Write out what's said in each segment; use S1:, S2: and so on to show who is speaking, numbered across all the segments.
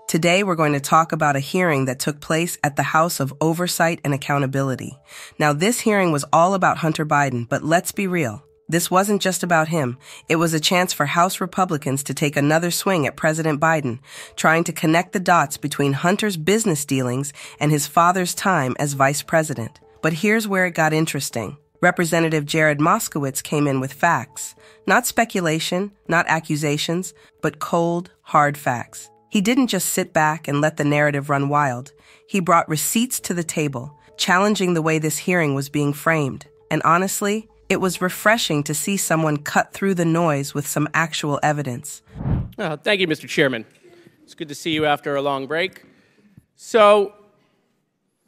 S1: Today, we're going to talk about a hearing that took place at the House of Oversight and Accountability. Now, this hearing was all about Hunter Biden, but let's be real. This wasn't just about him. It was a chance for House Republicans to take another swing at President Biden, trying to connect the dots between Hunter's business dealings and his father's time as vice president. But here's where it got interesting. Representative Moskowitz came in with facts. Not speculation, not accusations, but cold, hard facts. He didn't just sit back and let the narrative run wild. He brought receipts to the table, challenging the way this hearing was being framed. And honestly, it was refreshing to see someone cut through the noise with some actual evidence.
S2: Thank you, Mr. Chairman. It's good to see you after a long break. So,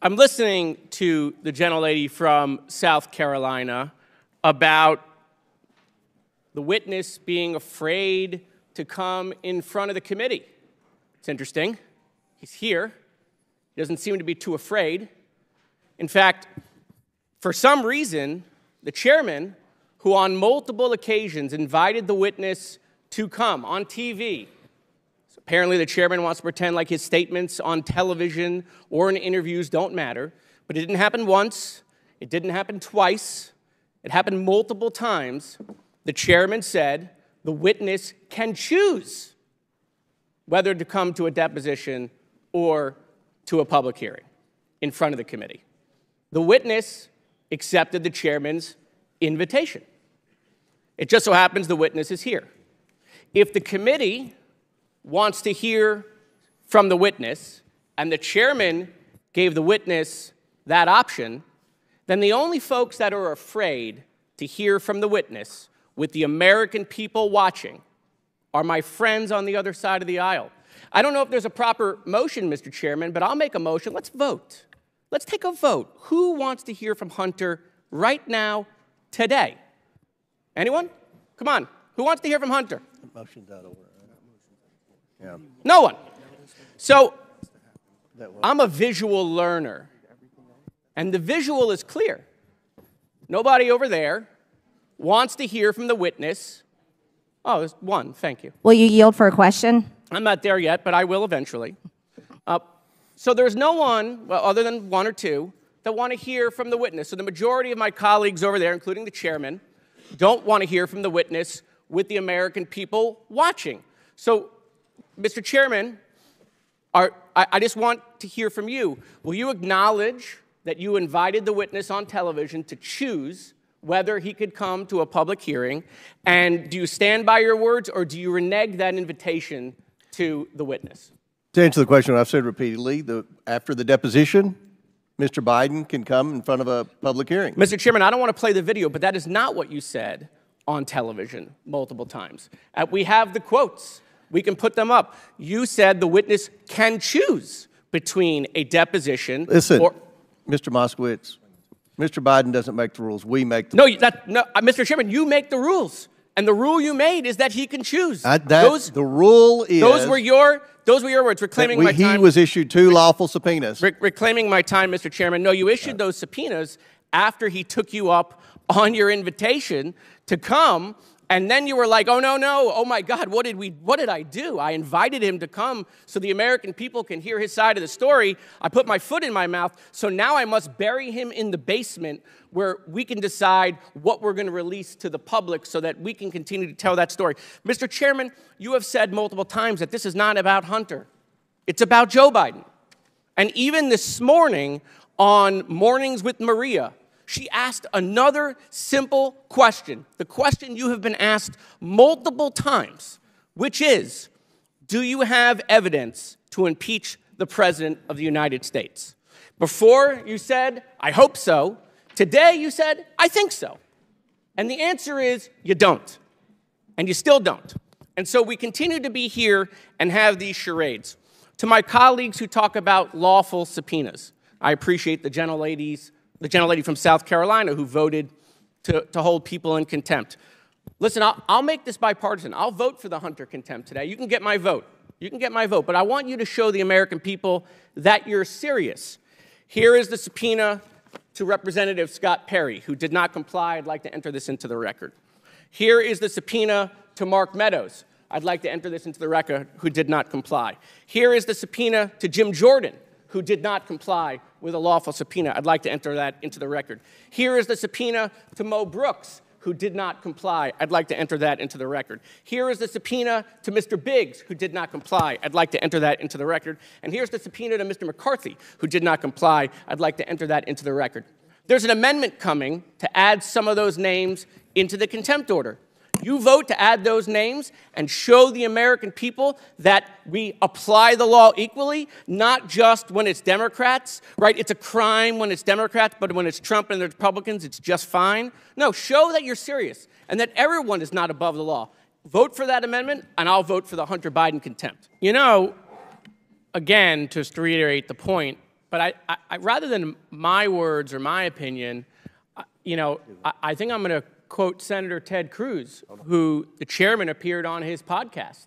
S2: I'm listening to the gentlelady from South Carolina about the witness being afraid to come in front of the committee. It's interesting. He's here. He doesn't seem to be too afraid. In fact, for some reason, the chairman, who on multiple occasions invited the witness to come on TV, so apparently the chairman wants to pretend like his statements on television or in interviews don't matter, but it didn't happen once, it didn't happen twice, it happened multiple times. The chairman said the witness can choose whether to come to a deposition or to a public hearing in front of the committee. The witness accepted the chairman's invitation. It just so happens the witness is here. If the committee wants to hear from the witness and the chairman gave the witness that option, then the only folks that are afraid to hear from the witness with the American people watching are my friends on the other side of the aisle. I don't know if there's a proper motion, Mr. Chairman, but I'll make a motion. Let's vote. Let's take a vote. Who wants to hear from Hunter right now, today? Anyone? Come on. Who wants to hear from Hunter?
S3: Motion's out of order. Yeah.
S2: No one. So I'm a visual learner, and the visual is clear. Nobody over there wants to hear from the witness. Oh, there's one. Thank you.
S4: Will you yield for a question?
S2: I'm not there yet, but I will eventually. So there's no one, well, other than one or two, that want to hear from the witness. So the majority of my colleagues over there, including the chairman, don't want to hear from the witness with the American people watching. So, Mr. Chairman, I just want to hear from you. Will you acknowledge that you invited the witness on television to choose whether he could come to a public hearing? And do you stand by your words, or do you renege that invitation to the witness?
S3: To answer the question, I've said repeatedly, after the deposition, Mr. Biden can come in front of a public hearing.
S2: Mr. Chairman, I don't want to play the video, but that is not what you said on television multiple times. We have the quotes. We can put them up. You said the witness can choose between a deposition
S3: Listen,
S2: or...
S3: Mr. Moskowitz, Mr. Biden doesn't make the rules. We make the
S2: rules. No, Mr. Chairman, you make the rules. And the rule you made is that he can choose.
S3: The rule is...
S2: Those were your words, reclaiming my time.
S3: He was issued 2 lawful subpoenas.
S2: Reclaiming my time, Mr. Chairman. No, you issued those subpoenas after he took you up on your invitation to come, and then you were like, oh, no, oh, my God, what did I do? I invited him to come so the American people can hear his side of the story. I put my foot in my mouth, so now I must bury him in the basement where we can decide what we're going to release to the public so that we can continue to tell that story. Mr. Chairman, you have said multiple times that this is not about Hunter. It's about Joe Biden. And even this morning on Mornings with Maria, she asked another simple question, the question you have been asked multiple times, which is, do you have evidence to impeach the President of the United States? Before you said, I hope so. Today you said, I think so. And the answer is, you don't. And you still don't. And so we continue to be here and have these charades. To my colleagues who talk about lawful subpoenas, I appreciate the gentlelady from South Carolina who voted to hold people in contempt. Listen, I'll make this bipartisan. I'll vote for the Hunter contempt today. You can get my vote. You can get my vote. But I want you to show the American people that you're serious. Here is the subpoena to Representative Scott Perry, who did not comply. I'd like to enter this into the record. Here is the subpoena to Mark Meadows, I'd like to enter this into the record, who did not comply. Here is the subpoena to Jim Jordan, who did not comply with a lawful subpoena. I'd like to enter that into the record. Here is the subpoena to Mo Brooks, who did not comply. I'd like to enter that into the record. Here is the subpoena to Mr. Biggs, who did not comply. I'd like to enter that into the record. And here's the subpoena to Mr. McCarthy, who did not comply. I'd like to enter that into the record. There's an amendment coming to add some of those names into the contempt order. You vote to add those names and show the American people that we apply the law equally, not just when it's Democrats, right? It's a crime when it's Democrats, but when it's Trump and the Republicans, it's just fine. No, show that you're serious and that everyone is not above the law. Vote for that amendment, and I'll vote for the Hunter Biden contempt. You know, again, just to reiterate the point, but I rather than my words or my opinion, you know, I think I'm going to quote Senator Ted Cruz, who the chairman appeared on his podcast.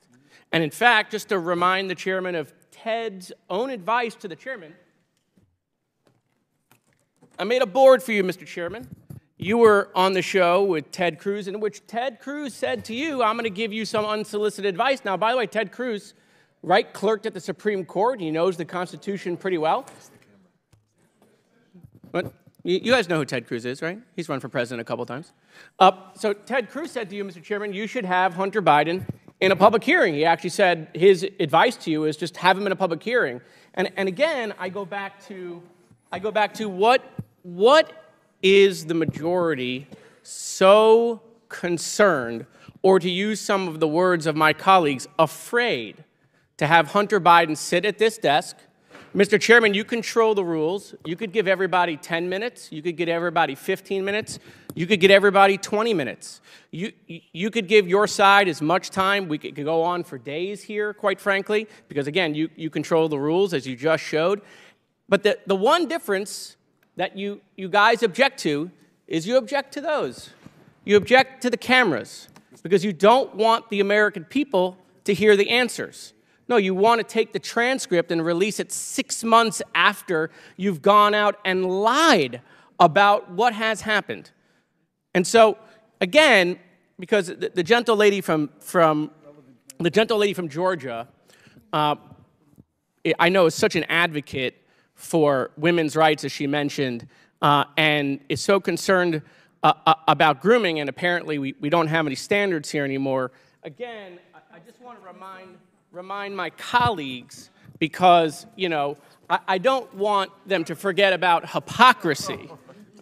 S2: And in fact, just to remind the chairman of Ted's own advice to the chairman, I made a board for you, Mr. Chairman. You were on the show with Ted Cruz, in which Ted Cruz said to you, I'm going to give you some unsolicited advice. Now, by the way, Ted Cruz, right, clerked at the Supreme Court. He knows the Constitution pretty well. But you guys know who Ted Cruz is, right? He's run for president a couple times. So Ted Cruz said to you, Mr. Chairman, you should have Hunter Biden in a public hearing. He actually said his advice to you is just have him in a public hearing. And again, I go back to what is the majority so concerned, or to use some of the words of my colleagues, afraid to have Hunter Biden sit at this desk? Mr. Chairman, you control the rules. You could give everybody 10 minutes. You could give everybody 15 minutes. You could give everybody 20 minutes. You could give your side as much time. We could go on for days here, quite frankly, because, again, you control the rules, as you just showed. But the one difference that you guys object to is you object to those. You object to the cameras because you don't want the American people to hear the answers. No, you want to take the transcript and release it 6 months after you've gone out and lied about what has happened. And so, again, because the gentle lady from Georgia, I know is such an advocate for women's rights, as she mentioned, and is so concerned about grooming, and apparently we don't have any standards here anymore. Again, I just want to remind my colleagues, because, you know, I don't want them to forget about hypocrisy,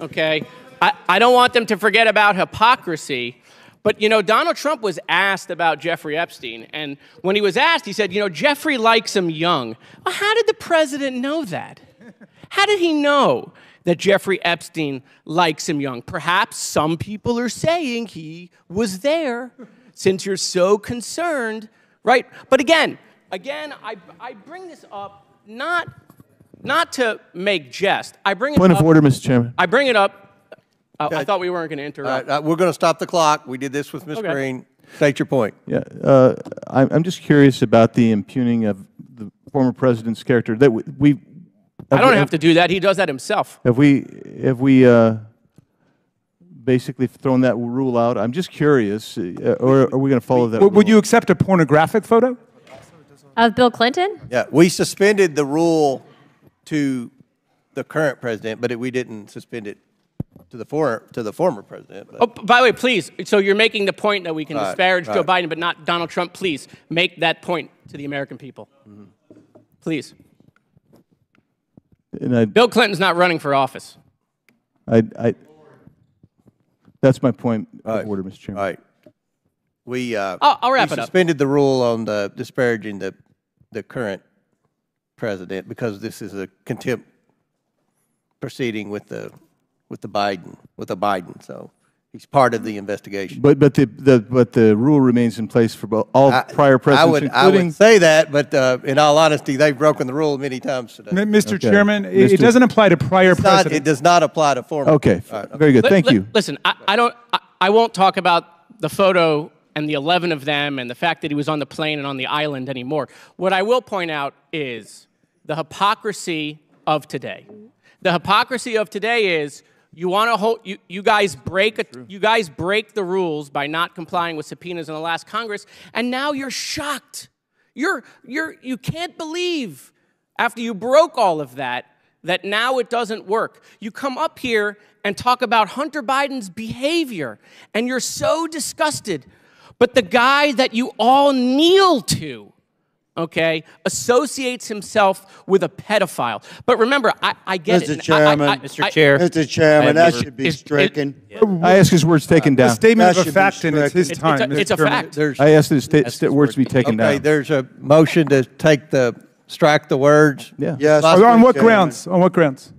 S2: okay? I don't want them to forget about hypocrisy. But, you know, Donald Trump was asked about Jeffrey Epstein, and when he was asked, he said, you know, Jeffrey likes him young. Well, how did the president know that? How did he know that Jeffrey Epstein likes him young? Perhaps some people are saying he was there, since you're so concerned. Right? But again, I bring this up not to make jest. I bring it
S4: Point
S2: up.
S4: of order, Mr. Chairman.
S2: I bring it up. I thought we weren't going to interrupt.
S3: We're going to stop the clock. We did this with Ms.
S2: Okay.
S3: Green. State your point.
S4: Yeah, I'm just curious about the impugning of the former president's character. That
S2: I don't have to do that. He does that himself.
S4: Have we basically thrown that rule out? I'm just curious, or are we going to follow that rule?
S5: Would you accept a pornographic photo?
S6: Of Bill Clinton?
S3: Yeah, we suspended the rule to the current president, but we didn't suspend it to the former president.
S2: Oh, by the way, please, so you're making the point that we can disparage Joe
S3: right.
S2: Biden, but not Donald Trump. Please make that point to the American people. Mm-hmm. Please.
S4: And
S2: Bill Clinton's not running for office.
S4: That's my point
S3: All
S4: of order, Mr. Chairman.
S3: All right.
S2: I'll wrap it up.
S3: Suspended the rule on the disparaging the current president because this is a contempt proceeding with the Biden. So he's part of the investigation.
S4: But the rule remains in place for all prior presidents,
S3: I would say that, but in all honesty, they've broken the rule many times today.
S5: Mr. Chairman, it doesn't apply to prior presidents.
S3: It does not apply to former.
S4: Okay, very good. Thank you.
S2: Listen, I won't talk about the photo and the 11 of them and the fact that he was on the plane and on the island anymore. What I will point out is the hypocrisy of today. The hypocrisy of today is You want to hold, you guys break the rules by not complying with subpoenas in the last Congress, and now you're shocked. You can't believe after you broke all of that now it doesn't work. You come up here and talk about Hunter Biden's behavior, and you're so disgusted. But the guy that you all kneel to, okay, associates himself with a pedophile. But remember, I get
S7: Mr.
S2: it.
S7: Chairman,
S2: Mr.
S7: Chairman, that should be stricken.
S4: I ask his words taken down.
S5: A statement
S7: That
S5: of a
S7: should be
S5: fact, and it's his time.
S2: It's a fact.
S4: I asked his words to be taken
S3: Okay,
S4: down.
S3: there's a motion to strike the words.
S4: Yeah.
S7: Yes.
S5: On what
S7: Chairman.
S5: grounds? On what grounds?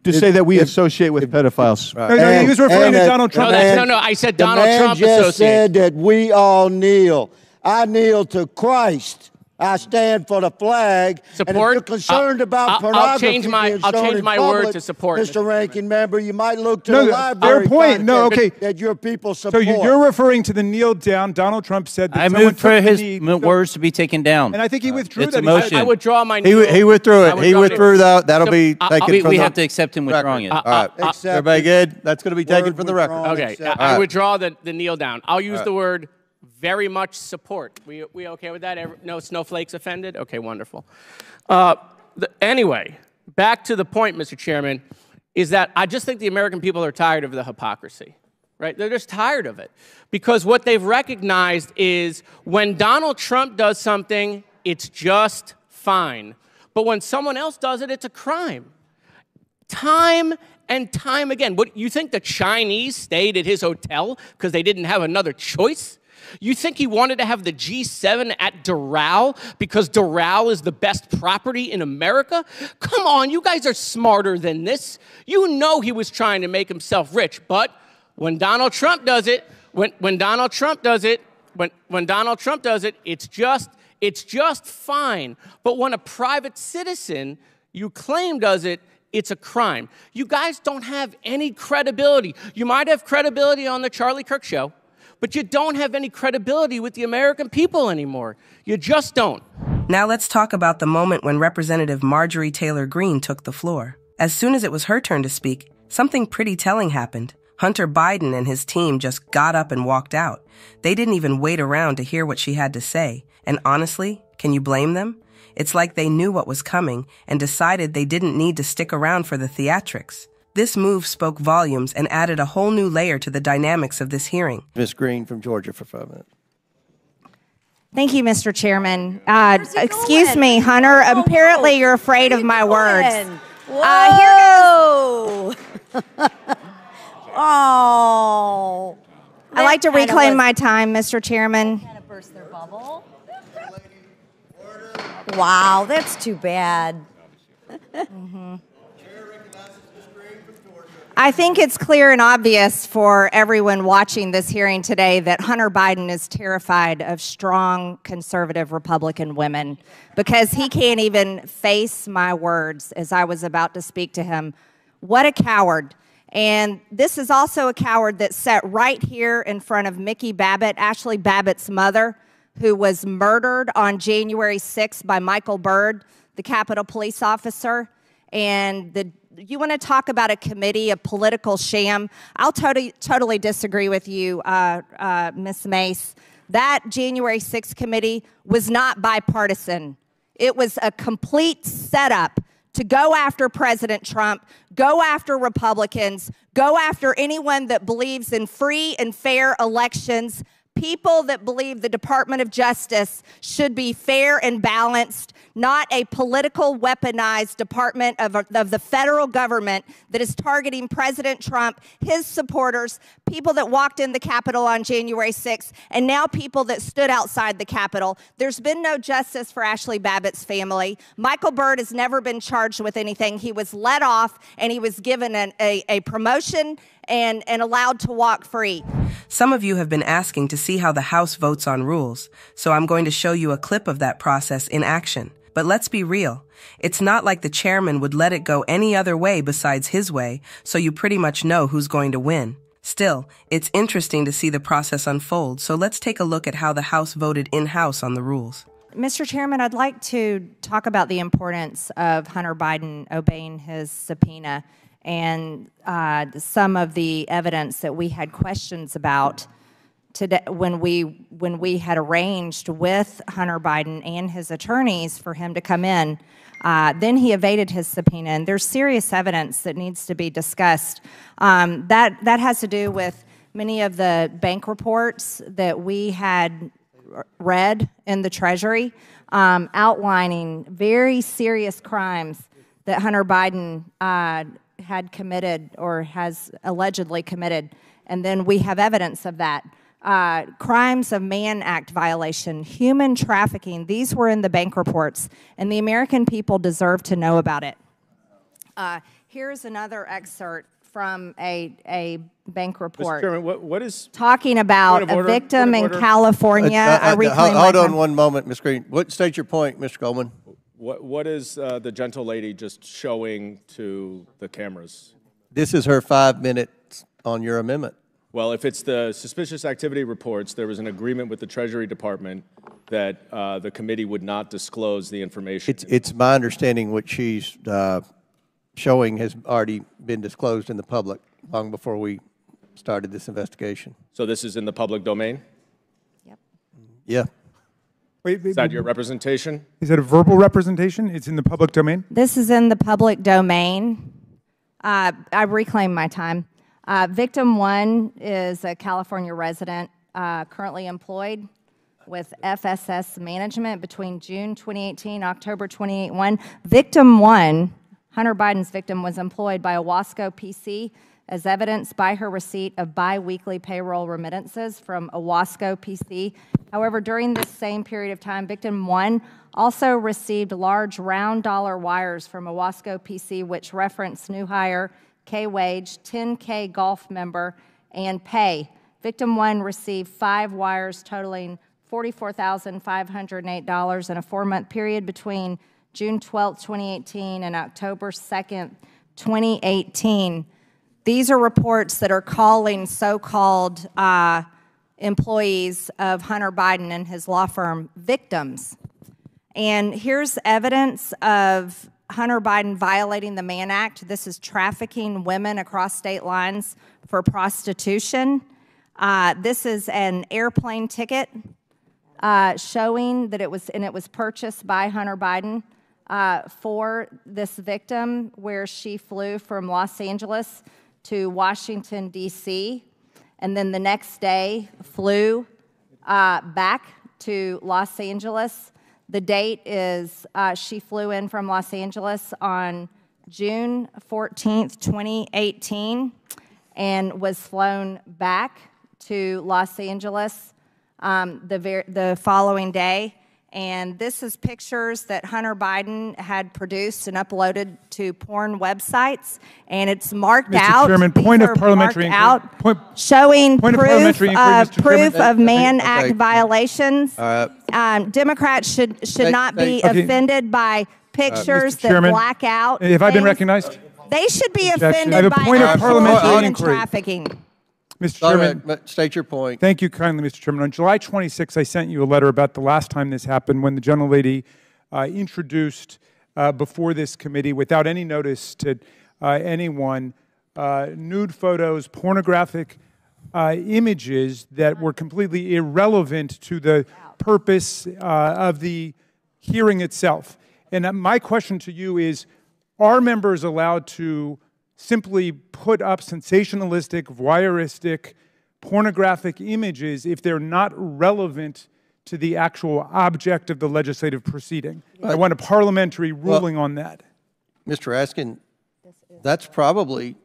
S4: To say that we associate with pedophiles.
S5: No, he was referring to Donald Trump.
S2: No, I said Donald Trump
S7: The man just
S2: associates.
S7: said that we all kneel. I kneel to Christ. I stand for the flag.
S2: Support.
S7: And if you're concerned about
S2: I'll
S7: pornography
S2: change my
S7: being shown in
S2: word
S7: public,
S2: to support.
S7: Mr. Ranking Member, you might look to
S5: No,
S7: the
S5: fair
S7: library
S5: point. No,
S7: content
S5: okay.
S7: that your people
S5: So
S7: support.
S5: you're referring to the kneel down. Donald Trump said that
S8: I
S5: someone
S8: moved for
S5: took the
S8: his
S5: knee.
S8: words to be taken down.
S5: And I think he withdrew
S8: It's
S5: that.
S8: a motion.
S2: I withdraw my
S3: He
S2: kneel.
S3: withdrew
S2: I
S3: it. He withdrew that. That'll be taken from
S8: we
S3: the
S8: have to accept him withdrawing it.
S3: record. All right.
S7: Accept
S3: Everybody
S7: it.
S3: good? That's going to be taken
S7: Word
S3: from the record.
S7: withdrawn.
S2: Okay,
S7: Accept.
S2: I withdraw the kneel down. I'll use the word very much support. We okay with that? No snowflakes offended? Okay, wonderful. Anyway, back to the point, Mr. Chairman, is that I just think the American people are tired of the hypocrisy, right? They're just tired of it. Because what they've recognized is when Donald Trump does something, it's just fine. But when someone else does it, it's a crime. Time and time again. What, you think the Chinese stayed at his hotel because they didn't have another choice? You think he wanted to have the G7 at Doral because Doral is the best property in America? Come on, you guys are smarter than this. You know he was trying to make himself rich, but when Donald Trump does it, when Donald Trump does it, it's just fine. But when a private citizen you claim does it, it's a crime. You guys don't have any credibility. You might have credibility on the Charlie Kirk show, but you don't have any credibility with the American people anymore. You just don't.
S1: Now let's talk about the moment when Representative Marjorie Taylor Greene took the floor. As soon as it was her turn to speak, something pretty telling happened. Hunter Biden and his team just got up and walked out. They didn't even wait around to hear what she had to say. And honestly, can you blame them? It's like they knew what was coming and decided they didn't need to stick around for the theatrics. This move spoke volumes and added a whole new layer to the dynamics of this hearing.
S3: Ms. Green from Georgia for 5 minutes.
S9: Thank you, Mr. Chairman. Excuse me, Hunter. Apparently you're afraid of my words.
S10: Whoa! Oh.
S9: I'd like to reclaim my time, Mr. Chairman.
S10: Kind of burst their bubble. Wow, that's too bad.
S9: I think it's clear and obvious for everyone watching this hearing today that Hunter Biden is terrified of strong conservative Republican women because he can't even face my words as I was about to speak to him. What a coward. And this is also a coward that sat right here in front of Mickey Babbitt, Ashley Babbitt's mother, who was murdered on January 6th by Michael Byrd, the Capitol police officer. And you want to talk about a committee, a political sham? I'll totally disagree with you, Ms. Mace. That January 6th committee was not bipartisan. It was a complete setup to go after President Trump, go after Republicans, go after anyone that believes in free and fair elections, people that believe the Department of Justice should be fair and balanced, not a political weaponized department of the federal government that is targeting President Trump, his supporters, people that walked in the Capitol on January 6th, and now people that stood outside the Capitol. There's been no justice for Ashley Babbitt's family. Michael Byrd has never been charged with anything. He was let off, and he was given a promotion and allowed to walk free.
S1: Some of you have been asking to see how the House votes on rules, so I'm going to show you a clip of that process in action. But let's be real. It's not like the chairman would let it go any other way besides his way, so you pretty much know who's going to win. Still, it's interesting to see the process unfold, so let's take a look at how the House voted in-house on the rules.
S9: Mr. Chairman, I'd like to talk about the importance of Hunter Biden obeying his subpoena. and some of the evidence that we had questions about today when we had arranged with Hunter Biden and his attorneys for him to come in. Then he evaded his subpoena, and there's serious evidence that needs to be discussed. That has to do with many of the bank reports that we had read in the Treasury, outlining very serious crimes that Hunter Biden had committed or has allegedly committed, and then we have evidence of that. Crimes of Mann Act violation, human trafficking, these were in the bank reports, and the American people deserve to know about it. Here's another excerpt from a bank report.
S11: Mr. Chairman, what is
S9: talking about a victim in California.
S3: Hold on one moment, Ms. Green. State your point, Mr. Goldman.
S11: What is the gentle lady just showing to the cameras?
S3: This is her 5 minutes on your amendment.
S11: Well, if it's the suspicious activity reports, there was an agreement with the Treasury Department that the committee would not disclose the information.
S3: It's my understanding what she's showing has already been disclosed in the public long before we started this investigation.
S11: So this is in the public domain?
S9: Yep.
S3: Yeah.
S5: Wait,
S11: is that your representation?
S5: Is that a verbal representation? It's in the public domain?
S9: This is in the public domain. I reclaim my time. Victim 1 is a California resident currently employed with FSS Management between June 2018 October 2021. Victim 1, Hunter Biden's victim, was employed by Owasco PC as evidenced by her receipt of biweekly payroll remittances from Owasco PC. However, during this same period of time, victim 1 also received large round dollar wires from Owasco PC, which reference new hire, K-wage, 10K golf member, and pay. Victim 1 received 5 wires totaling $44,508 in a 4-month period between June 12, 2018 and October 2nd, 2018. These are reports that are calling so-called employees of Hunter Biden and his law firm victims. And here's evidence of Hunter Biden violating the Mann Act. This is trafficking women across state lines for prostitution. This is an airplane ticket showing that it was purchased by Hunter Biden for this victim, where she flew from Los Angeles to Washington, D.C., and then the next day flew back to Los Angeles. The date is she flew in from Los Angeles on June 14th, 2018, and was flown back to Los Angeles the following day. And this is pictures that Hunter Biden had produced and uploaded to porn websites, and it's marked out.
S5: Mr. Chairman, point of parliamentary inquiry.
S9: Showing proof of Mann Act violations. Democrats should not be offended by pictures that black out.
S5: Have I been recognized?
S9: They should be offended by human trafficking.
S5: Mr. Chairman,
S3: state your point.
S5: Thank you kindly, Mr. Chairman. On July 26th, I sent you a letter about the last time this happened, when the gentlelady introduced before this committee, without any notice to anyone, nude photos, pornographic images that were completely irrelevant to the purpose of the hearing itself. And my question to you is, are members allowed to simply put up sensationalistic, voyeuristic, pornographic images if they're not relevant to the actual object of the legislative proceeding? I want a parliamentary ruling on that.
S3: Mr. Raskin, that's probably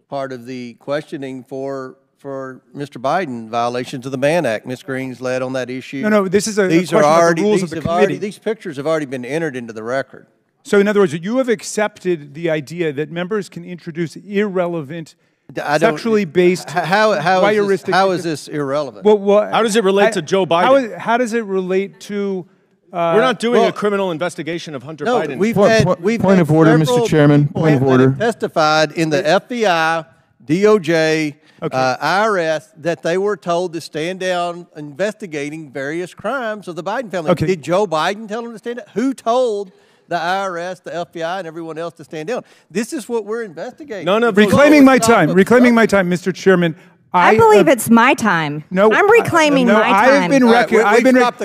S3: part of the questioning for Mr. Biden, violations of the Mann Act. Ms. Green's led on that issue.
S5: No, this is a question of the rules of the committee.
S3: These pictures have already been entered into the record.
S5: So in other words, you have accepted the idea that members can introduce irrelevant, sexually based, voyeuristic...
S3: How is this irrelevant?
S5: Well,
S11: how does it relate to Joe Biden?
S5: How does it relate to...
S11: We're not doing a criminal investigation of Hunter Biden.
S3: We've had
S4: point of order, Mr. Chairman. Point of order.
S3: Testified in the FBI, DOJ, IRS, that they were told to stand down investigating various crimes of the Biden family. Did Joe Biden tell them to stand down? Who told the IRS, the FBI, and everyone else to stand down. This is what we're investigating.
S11: None of
S5: Reclaiming my time, Mr. Chairman.
S9: I believe it's my time.
S5: No,
S9: I'm reclaiming my time.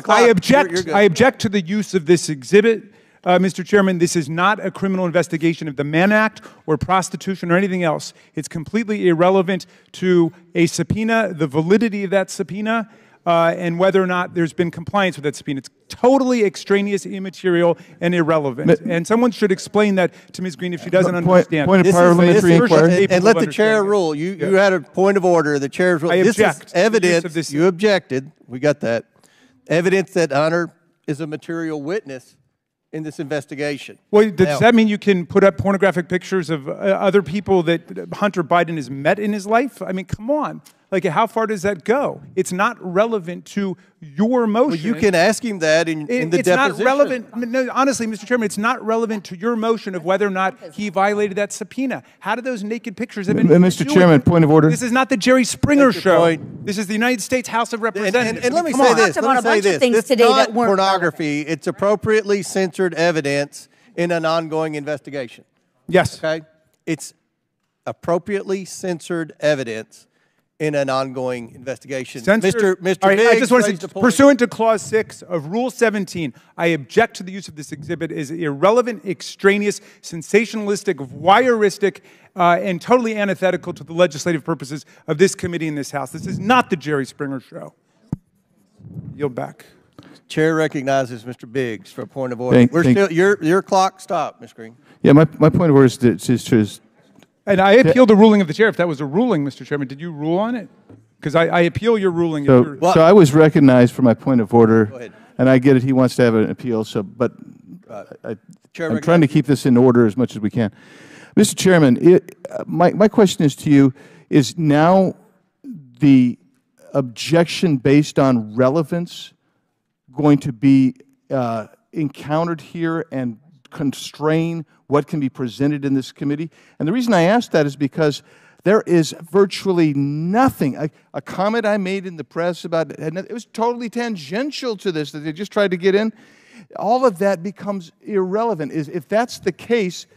S5: I object to the use of this exhibit. Mr. Chairman, this is not a criminal investigation of the Mann Act or prostitution or anything else. It's completely irrelevant to a subpoena, the validity of that subpoena, and whether or not there's been compliance with that subpoena. It's totally extraneous, immaterial, and irrelevant. And someone should explain that to Ms. Green if she doesn't understand.
S4: Point of parliamentary inquiry.
S3: And let the chair rule. You had a point of order. The chair's rule.
S5: I
S3: This
S5: object
S3: is
S5: to the use
S3: evidence.
S5: of this.
S3: You objected. We got that. Evidence that Hunter is a material witness in this investigation.
S5: Well, does that mean you can put up pornographic pictures of other people that Hunter Biden has met in his life? I mean, come on. Like, how far does that go? It's not relevant to your motion.
S3: Well, you can ask him that in the
S5: it's
S3: deposition.
S5: Not relevant. No, honestly, Mr. Chairman, it's not relevant to your motion of whether or not he violated that subpoena. How did those naked pictures have been?
S4: Mr. Chairman, point of order.
S5: This is not the Jerry Springer show. This is the United States House of Representatives.
S3: And let me
S10: Come
S3: say
S10: on.
S3: this.
S10: Talked
S3: Let me
S10: about a
S3: say
S10: bunch of
S3: this.
S10: things
S3: This is
S10: today
S3: not
S10: that weren't
S3: pornography. It's appropriately censored evidence in an ongoing investigation.
S5: Yes.
S3: Okay? It's appropriately censored evidence in an ongoing investigation.
S5: Censored.
S3: Mr.
S5: All right, I
S3: Biggs
S5: just want to
S3: raised
S5: say,
S3: a point.
S5: pursuant to Clause 6 of Rule 17, I object to the use of this exhibit as irrelevant, extraneous, sensationalistic, voyeuristic, and totally antithetical to the legislative purposes of this committee in this House. This is not the Jerry Springer show. Yield back.
S3: Chair recognizes Mr. Biggs for a point of order. Your clock stopped, Ms. Green.
S4: Yeah, my point of order is
S5: and I appeal the ruling of the chair. If that was a ruling, Mr. Chairman, did you rule on it? Because I appeal your ruling.
S4: So I was recognized for my point of order, and I get it. He wants to have an appeal. So, but I'm trying to keep this in order as much as we can. Mr. Chairman, my question is to you: is now the objection based on relevance going to be encountered here and constrain what can be presented in this committee? And the reason I ask that is because there is virtually nothing. A comment I made in the press about it was totally tangential to this that they just tried to get in. All of that becomes irrelevant. If that's the case,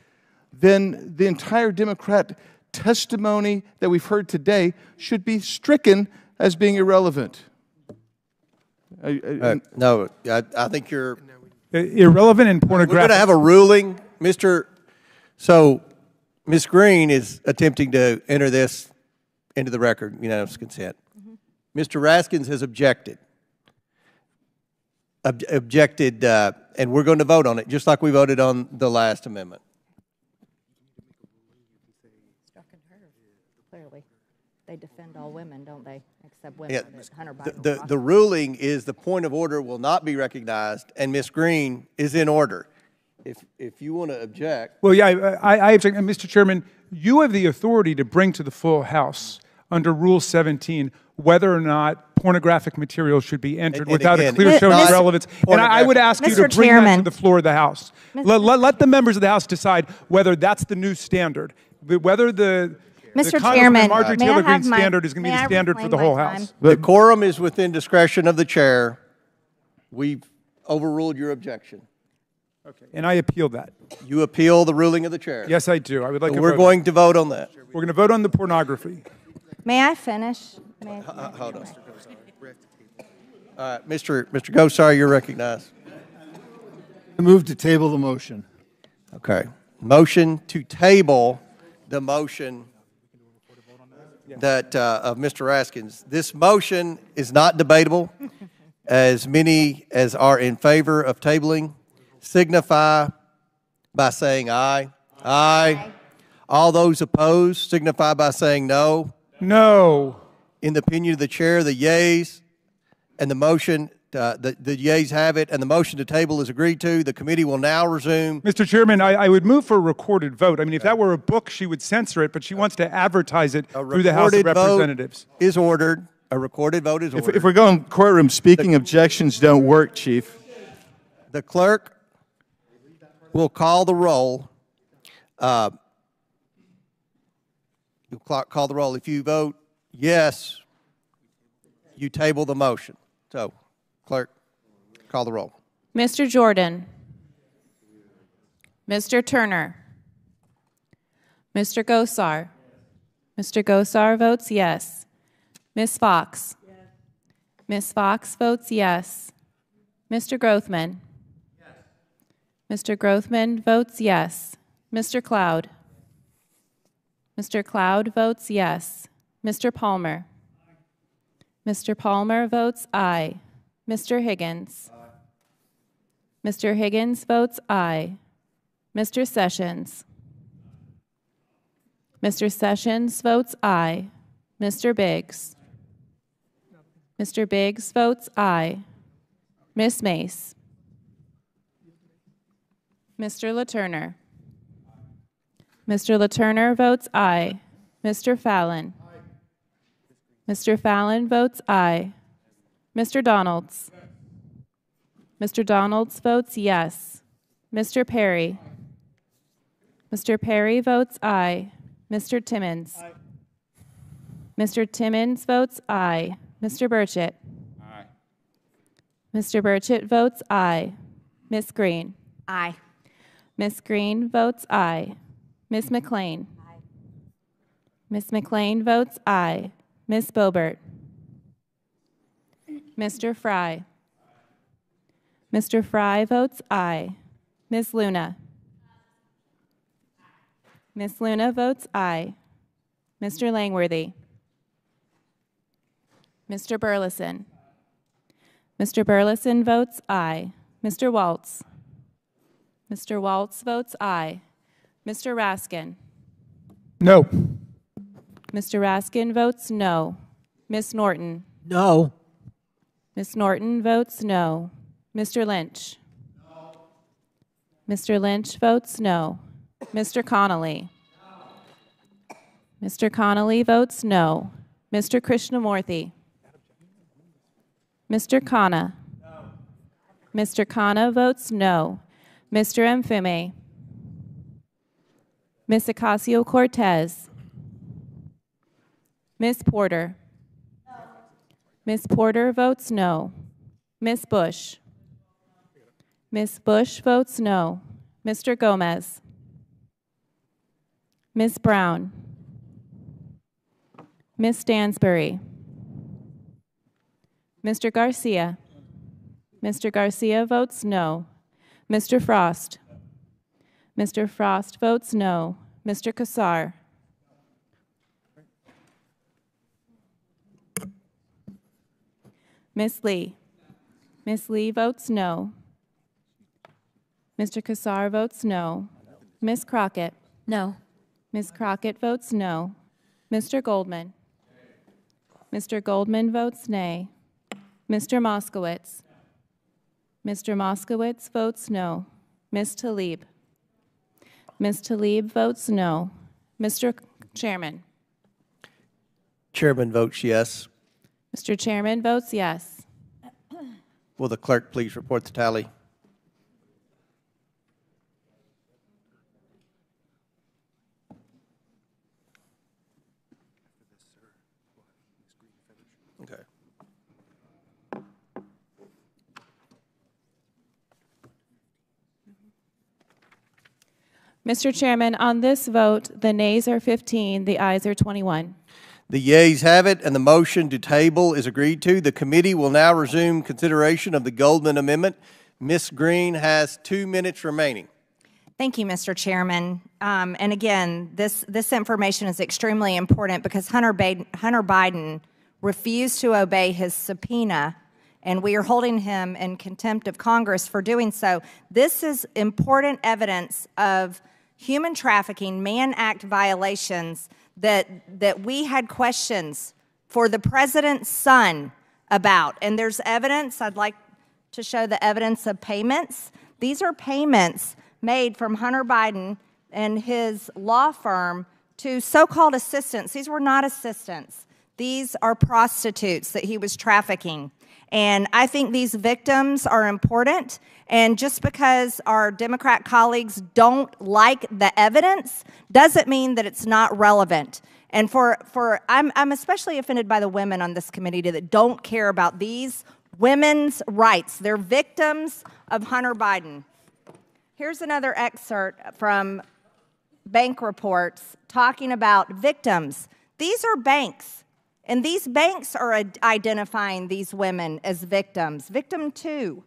S4: then the entire Democrat testimony that we've heard today should be stricken as being irrelevant.
S3: No, I think you're
S5: irrelevant and pornographic.
S3: We're going to have a ruling, Mr. So, Ms. Green is attempting to enter this into the record, unanimous consent. Mr. Raskin has objected. And we're going to vote on it, just like we voted on the last amendment.
S9: Clearly. They defend all women, don't they? Except women.
S3: Yeah,
S9: Hunter Biden.
S3: the ruling is the point of order will not be recognized, and Ms. Green is in order. If you want to object.
S5: Well, yeah, I object. And Mr. Chairman, you have the authority to bring to the full House under Rule 17 whether or not pornographic material should be entered without a clear showing of relevance. And I would ask you to bring that to the floor of the House. Let the members of the House decide whether that's the new standard, whether the
S9: Chairman,
S5: Marjorie Taylor Greene standard is going to be the standard for the whole House.
S3: The quorum is within discretion of the chair. We've overruled your objection.
S5: Okay, and I appeal that.
S3: You appeal the ruling of the chair.
S5: Yes, I do. I would like.
S3: So we're going to vote on that.
S5: We're going to vote on the pornography.
S9: May I finish?
S3: Hold on. All right, Mr. Gosar, you're recognized.
S12: I move to table the motion.
S3: Okay. Motion to table the motion that of Mr. Raskins. This motion is not debatable. As many as are in favor of tabling signify by saying aye. Aye. All those opposed signify by saying no.
S5: No.
S3: In the opinion of the chair, the yeas and the motion, the yeas have it, and the motion to table is agreed to. The committee will now resume.
S5: Mr. Chairman, I would move for a recorded vote. I mean, if that were a book, she would censor it, but she wants to advertise it through the House of Representatives.
S3: Is ordered. A recorded vote is ordered.
S4: If we're going courtroom, speaking objections don't work, Chief.
S3: The clerk will call the roll. You'll call the roll. If you vote yes, you table the motion. So, clerk, call the roll.
S6: Mr. Jordan.
S13: Mr. Turner. Mr. Gosar. Mr. Gosar votes yes. Ms. Fox. Ms. Fox votes yes. Mr. Grothman. Mr. Grothman votes yes. Mr. Cloud. Mr. Cloud votes yes. Mr. Palmer. Mr. Palmer votes aye. Mr. Higgins. Mr. Higgins votes aye. Mr. Sessions. Mr. Sessions votes aye. Mr. Biggs. Mr. Biggs votes aye. Ms. Mace. Mr. LaTurner. Mr. LaTurner votes aye. Mr. Fallon. Mr. Fallon votes aye. Mr. Donalds. Mr. Donalds votes yes. Mr. Perry. Mr. Perry votes aye. Mr. Timmons. Mr. Timmons votes aye. Mr. Burchett.
S8: Aye.
S13: Mr. Burchett votes aye. Ms. Green.
S9: Aye.
S13: Ms. Green votes aye. Ms. McLean.
S9: Aye.
S13: Ms. McLean votes aye. Ms. Boebert. Mr. Fry. Mr. Fry votes aye. Ms. Luna. Ms. Luna votes aye. Mr. Langworthy. Mr. Burleson. Mr. Burleson votes aye. Mr. Waltz. Mr. Waltz votes aye. Mr. Raskin.
S5: No.
S13: Mr. Raskin votes no. Ms. Norton.
S7: No.
S13: Ms. Norton votes no. Mr. Lynch. No. Mr. Lynch votes no. Mr. Connolly. No. Mr. Connolly votes no. Mr. Krishnamurthy. Mr. Khanna. No. Mr. Khanna votes no. Mr. Mfume. Ms. Ocasio-Cortez. Ms. Porter. No. Ms. Porter votes no. Ms. Bush. Ms. Bush votes no. Mr. Gomez. Ms. Brown. Ms. Stansbury. Mr. Garcia. Mr. Garcia votes no. Mr. Frost. Mr. Frost votes no. Mr. Kassar. Ms. Lee. Ms. Lee votes no. Mr. Kassar votes no. Ms. Crockett.
S6: No.
S13: Ms. Crockett votes no. Mr. Goldman. Mr. Goldman votes nay. Mr. Moskowitz. Mr. Moskowitz votes no. Ms. Tlaib. Ms. Tlaib votes no. Mr. Chairman.
S3: Chairman votes yes.
S13: Mr. Chairman votes yes.
S3: Will the clerk please report the tally? Okay.
S13: Mr. Chairman, on this vote, the nays are 15, the ayes are 21.
S3: The yeas have it, and the motion to table is agreed to. The committee will now resume consideration of the Goldman Amendment. Ms. Green has 2 minutes remaining.
S9: Thank you, Mr. Chairman. And again, this information is extremely important because Hunter Biden refused to obey his subpoena, and we are holding him in contempt of Congress for doing so. This is important evidence of human trafficking, Mann Act violations that we had questions for the president's son about. And there's evidence. I'd like to show the evidence of payments. These are payments made from Hunter Biden and his law firm to so-called assistants. These were not assistants. These are prostitutes that he was trafficking. And I think these victims are important. And just because our Democrat colleagues don't like the evidence doesn't mean that it's not relevant. And I'm especially offended by the women on this committee that don't care about these women's rights. They're victims of Hunter Biden. Here's another excerpt from bank reports talking about victims. These are banks, and these banks are identifying these women as victims. Victim 2.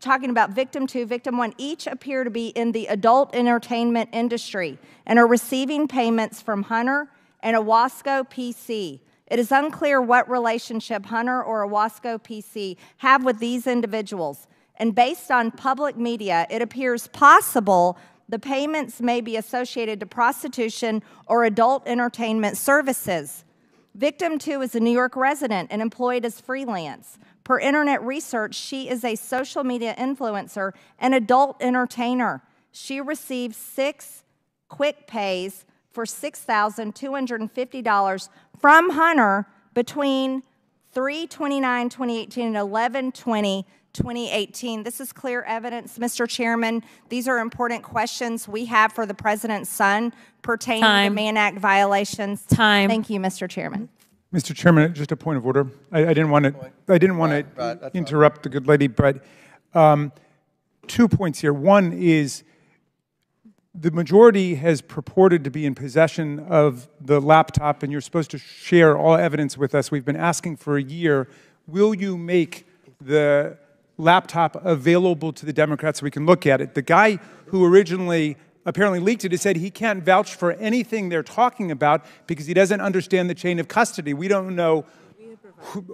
S9: Talking about victim 2, victim 1, each appear to be in the adult entertainment industry and are receiving payments from Hunter and Owasco PC. It is unclear what relationship Hunter or Owasco PC have with these individuals. And based on public media, it appears possible the payments may be associated to prostitution or adult entertainment services. Victim 2 is a New York resident and employed as freelance. Per internet research, she is a social media influencer and adult entertainer. She received 6 quick pays for $6,250 from Hunter between 3/29/2018 and 11/20/2018. This is clear evidence, Mr. Chairman. These are important questions we have for the President's son pertaining to Mann Act violations. Thank you, Mr. Chairman.
S5: Mr. Chairman, just a point of order. I didn't want to interrupt the good lady, but 2 points here. One is the majority has purported to be in possession of the laptop, and you're supposed to share all evidence with us. We've been asking for a year. Will you make the laptop available to the Democrats so we can look at it? The guy who originally apparently leaked it has said he can't vouch for anything they're talking about because he doesn't understand the chain of custody. We don't know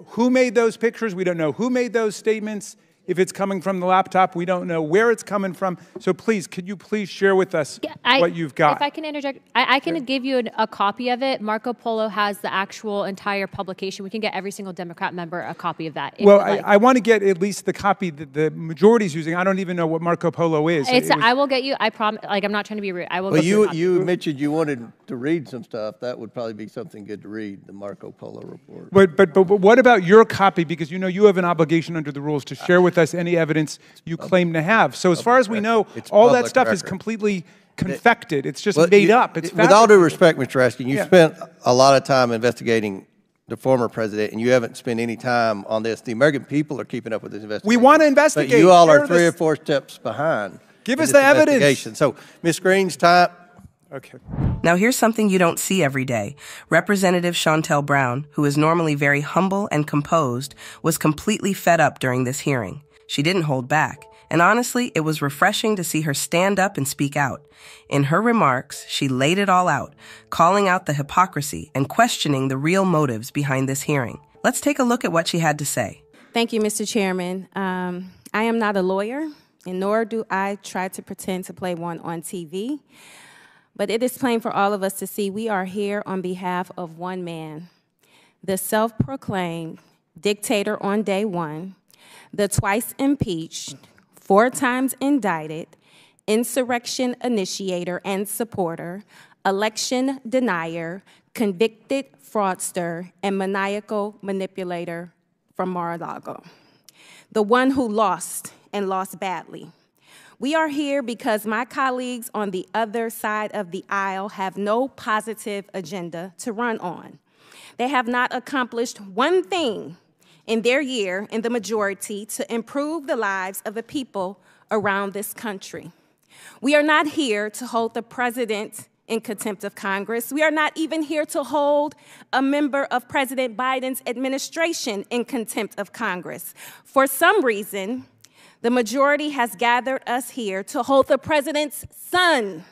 S5: who made those pictures. We don't know who made those statements. If it's coming from the laptop, we don't know where it's coming from. So please, could you please share with us what you've got?
S6: If I can interject, I can give you a copy of it. Marco Polo has the actual entire publication. We can get every single Democrat member a copy of that.
S5: Well, I want to get at least the copy that the majority is using. I don't even know what Marco Polo is.
S6: I will get you. I promise. Like, I'm not trying to be rude. I will.
S3: Well, you mentioned you wanted to read some stuff. That would probably be something good to read, the Marco Polo report.
S5: But what about your copy? Because you know you have an obligation under the rules to share with us any evidence you claim to have. So as far as we know, all that stuff is completely confected. It's just made up. It's
S3: with all due respect, Mr. Raskin, you spent a lot of time investigating the former president, and you haven't spent any time on this. The American people are keeping up with this investigation.
S5: We want to investigate.
S3: But you all are 3 or 4 steps behind.
S5: Give us the evidence.
S3: So, Ms. Green's time.
S5: Okay.
S1: Now here's something you don't see every day. Representative Shontel Brown, who is normally very humble and composed, was completely fed up during this hearing. She didn't hold back, and honestly, it was refreshing to see her stand up and speak out. In her remarks, she laid it all out, calling out the hypocrisy and questioning the real motives behind this hearing. Let's take a look at what she had to say.
S13: Thank you, Mr. Chairman. I am not a lawyer, and nor do I try to pretend to play one on TV. But it is plain for all of us to see we are here on behalf of one man, the self-proclaimed dictator on day one, the twice impeached, 4 times indicted, insurrection initiator and supporter, election denier, convicted fraudster, and maniacal manipulator from Mar-a-Lago. The one who lost and lost badly. We are here because my colleagues on the other side of the aisle have no positive agenda to run on. They have not accomplished one thing in their year in the majority to improve the lives of the people around this country. We are not here to hold the president in contempt of Congress. We are not even here to hold a member of President Biden's administration in contempt of Congress. For some reason, the majority has gathered us here to hold the president's son,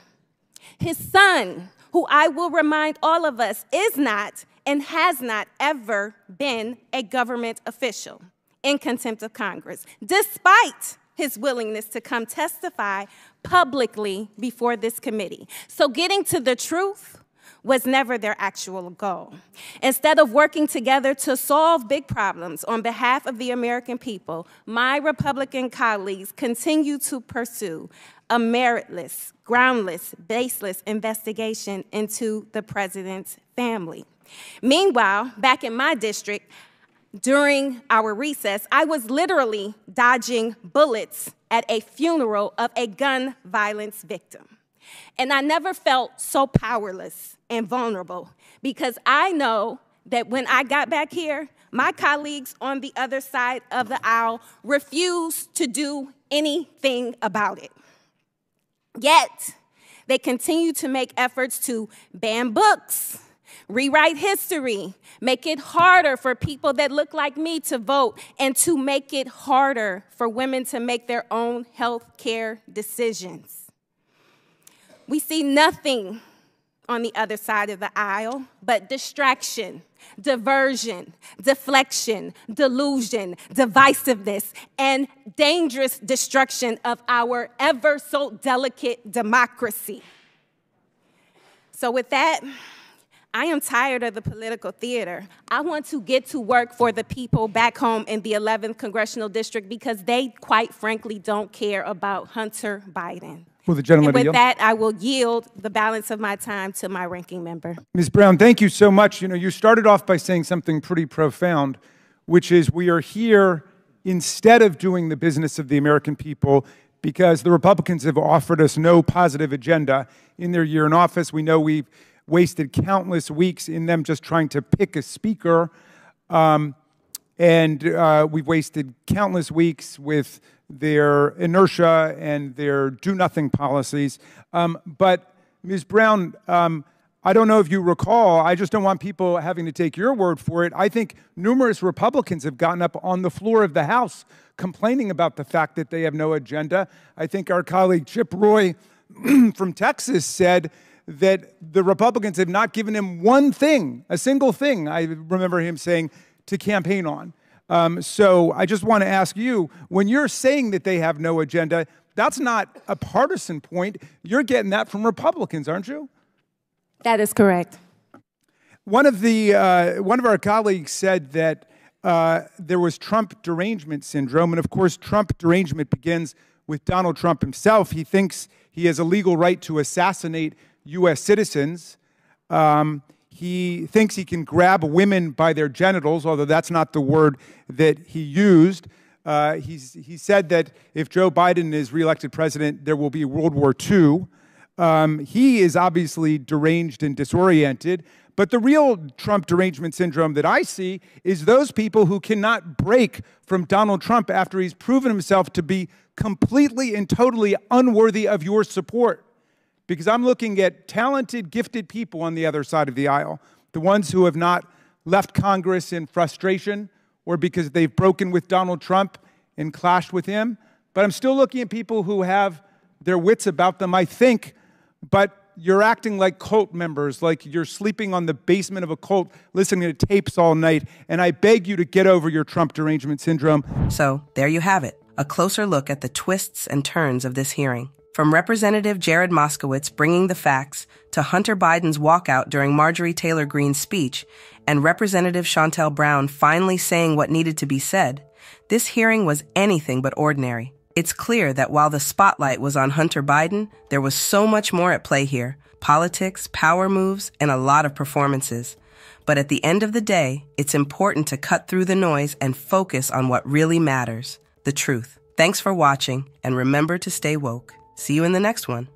S13: his son, who I will remind all of us is not and has not ever been a government official, in contempt of Congress, despite his willingness to come testify publicly before this committee. So getting to the truth was never their actual goal. Instead of working together to solve big problems on behalf of the American people, my Republican colleagues continue to pursue a meritless, groundless, baseless investigation into the president's family. Meanwhile, back in my district, during our recess, I was literally dodging bullets at a funeral of a gun violence victim. And I never felt so powerless and vulnerable because I know that when I got back here, my colleagues on the other side of the aisle refuse to do anything about it. Yet, they continue to make efforts to ban books, rewrite history, make it harder for people that look like me to vote, and to make it harder for women to make their own health care decisions. We see nothing on the other side of the aisle but distraction, diversion, deflection, delusion, divisiveness, and dangerous destruction of our ever so delicate democracy. So with that, I am tired of the political theater. I want to get to work for the people back home in the 11th Congressional District because they, quite frankly, don't care about Hunter Biden.
S5: Will the gentleman
S13: and with
S5: yield?
S13: that, I will yield the balance of my time to my ranking member.
S5: Ms. Brown, thank you so much. You know, you started off by saying something pretty profound, which is we are here instead of doing the business of the American people because the Republicans have offered us no positive agenda in their year in office. We know we've wasted countless weeks in them just trying to pick a speaker, and we've wasted countless weeks with their inertia and their do-nothing policies. But, Ms. Brown, I don't know if you recall, I just don't want people having to take your word for it. I think numerous Republicans have gotten up on the floor of the House complaining about the fact that they have no agenda. I think our colleague Chip Roy from Texas said that the Republicans have not given him one thing, a single thing, I remember him saying, to campaign on. So I just want to ask you, when you're saying that they have no agenda, that's not a partisan point. You're getting that from Republicans, aren't you?
S13: That is correct.
S5: One of our colleagues said that there was Trump derangement syndrome, and of course Trump derangement begins with Donald Trump himself. He thinks he has a legal right to assassinate U.S. citizens. He thinks he can grab women by their genitals, although that's not the word that he used. He said that if Joe Biden is reelected president, there will be World War II. He is obviously deranged and disoriented. But the real Trump derangement syndrome that I see is those people who cannot break from Donald Trump after he's proven himself to be completely and totally unworthy of your support. Because I'm looking at talented, gifted people on the other side of the aisle, the ones who have not left Congress in frustration or because they've broken with Donald Trump and clashed with him. But I'm still looking at people who have their wits about them, I think, but you're acting like cult members, like you're sleeping on the basement of a cult, listening to tapes all night, and I beg you to get over your Trump derangement syndrome.
S1: So, there you have it, a closer look at the twists and turns of this hearing. From Representative Jared Moskowitz bringing the facts to Hunter Biden's walkout during Marjorie Taylor Greene's speech and Representative Shontel Brown finally saying what needed to be said, this hearing was anything but ordinary. It's clear that while the spotlight was on Hunter Biden, there was so much more at play here: politics, power moves, and a lot of performances. But at the end of the day, it's important to cut through the noise and focus on what really matters, the truth. Thanks for watching, and remember to stay woke. See you in the next one.